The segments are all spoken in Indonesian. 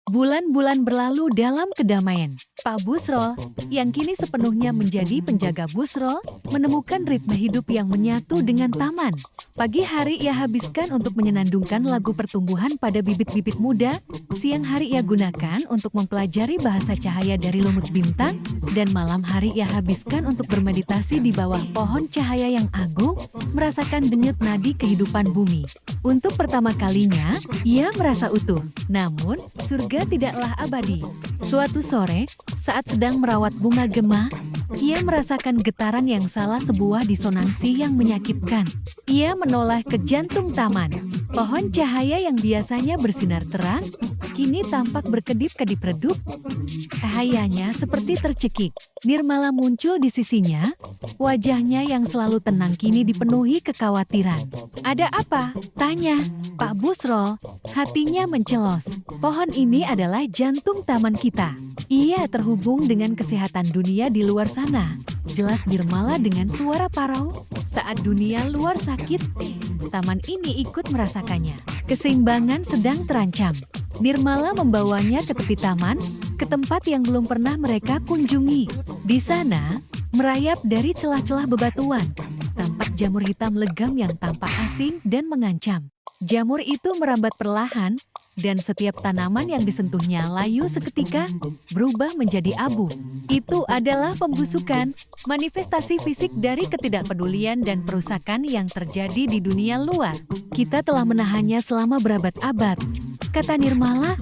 Bulan-bulan berlalu dalam kedamaian. Pak Busrol, yang kini sepenuhnya menjadi penjaga Busrol, menemukan ritme hidup yang menyatu dengan taman. Pagi hari ia habiskan untuk menyenandungkan lagu pertumbuhan pada bibit-bibit muda, siang hari ia gunakan untuk mempelajari bahasa cahaya dari lumut bintang, dan malam hari ia habiskan untuk bermeditasi di bawah pohon cahaya yang agung, merasakan denyut nadi kehidupan bumi. Untuk pertama kalinya, ia merasa utuh. Namun, surga tidaklah abadi. Suatu sore, saat sedang merawat bunga gema, ia merasakan getaran yang salah, sebuah disonansi yang menyakitkan. Ia menoleh ke jantung taman. Pohon cahaya yang biasanya bersinar terang, kini tampak berkedip-kedip redup. Cahayanya seperti tercekik. Nirmala muncul di sisinya. Wajahnya yang selalu tenang kini dipenuhi kekhawatiran. "Ada apa?" tanya Pak Busrol. Hatinya mencelos. Pohon ini adalah jantung taman kita. Ia terhubung dengan kesehatan dunia di luar sana. Jelas Nirmala dengan suara parau. Saat dunia luar sakit, taman ini ikut merasakannya. Keseimbangan sedang terancam. Nirmala membawanya ke tepi taman, ke tempat yang belum pernah mereka kunjungi. Di sana, merayap dari celah-celah bebatuan, tampak jamur hitam legam yang tampak asing dan mengancam. Jamur itu merambat perlahan, dan setiap tanaman yang disentuhnya layu seketika berubah menjadi abu. Itu adalah pembusukan, manifestasi fisik dari ketidakpedulian dan perusakan yang terjadi di dunia luar. "Kita telah menahannya selama berabad-abad," kata Nirmala.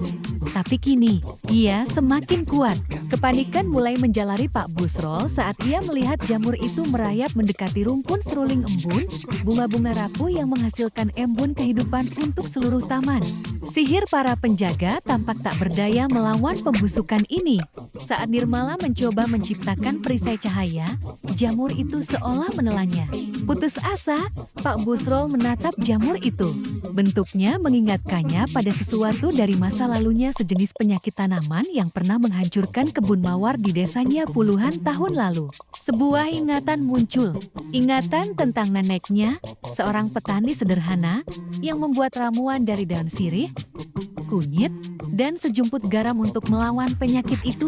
Tapi kini, ia semakin kuat. Kepanikan mulai menjalari Pak Busrol saat ia melihat jamur itu merayap mendekati rumpun seruling embun, bunga-bunga rapuh yang menghasilkan embun kehidupan untuk seluruh taman. Sihir para penjaga tampak tak berdaya melawan pembusukan ini. Saat Nirmala mencoba menciptakan perisai cahaya, jamur itu seolah menelannya. Putus asa, Pak Busrol menatap jamur itu. Bentuknya mengingatkannya pada sesuatu dari masa lalunya, sejenis penyakit tanaman yang pernah menghancurkan kebun mawar di desanya puluhan tahun lalu. Sebuah ingatan muncul. Ingatan tentang neneknya, seorang petani sederhana yang membuat ramuan dari daun sirih, kunyit, dan sejumput garam untuk melawan penyakit itu.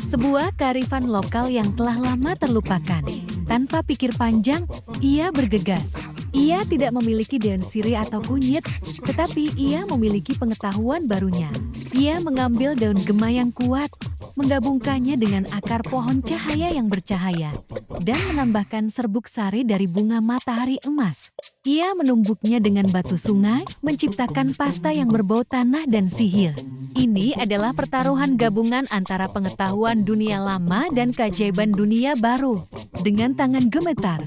Sebuah kearifan lokal yang telah lama terlupakan. Tanpa pikir panjang, ia bergegas. Ia tidak memiliki daun sirih atau kunyit, tetapi ia memiliki pengetahuan barunya. Ia mengambil daun gema yang kuat, menggabungkannya dengan akar pohon cahaya yang bercahaya, dan menambahkan serbuk sari dari bunga matahari emas. Ia menumbuknya dengan batu sungai, menciptakan pasta yang berbau tanah dan sihir. Ini adalah pertaruhan gabungan antara pengetahuan dunia lama dan keajaiban dunia baru. Dengan tangan gemetar,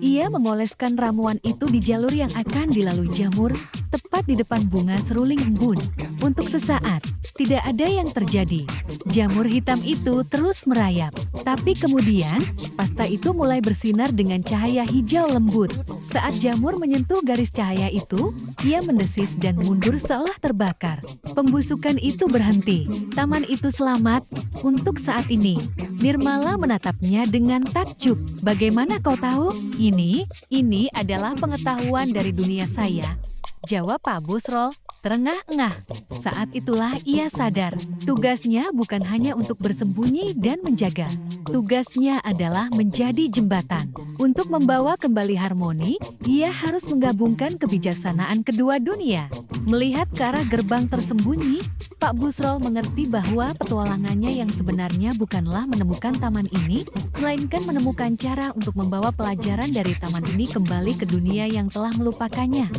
ia mengoleskan ramuan itu di jalur yang akan dilalui jamur, tepat di depan bunga seruling embun. Untuk sesaat, tidak ada yang terjadi. Jamur hitam itu terus merayap. Tapi kemudian, pasta itu mulai bersinar dengan cahaya hijau lembut. Saat jamur menyentuh garis cahaya itu, ia mendesis dan mundur seolah terbakar. Pembusukan itu berhenti. Taman itu selamat untuk saat ini. Nirmala menatapnya dengan takjub. "Bagaimana kau tahu?" Ini adalah pengetahuan dari dunia saya," jawab Pak Busrol, terengah-engah. Saat itulah ia sadar, tugasnya bukan hanya untuk bersembunyi dan menjaga. Tugasnya adalah menjadi jembatan. Untuk membawa kembali harmoni, ia harus menggabungkan kebijaksanaan kedua dunia. Melihat ke arah gerbang tersembunyi, Pak Busrol mengerti bahwa petualangannya yang sebenarnya bukanlah menemukan taman ini, melainkan menemukan cara untuk membawa pelajaran dari taman ini kembali ke dunia yang telah melupakannya.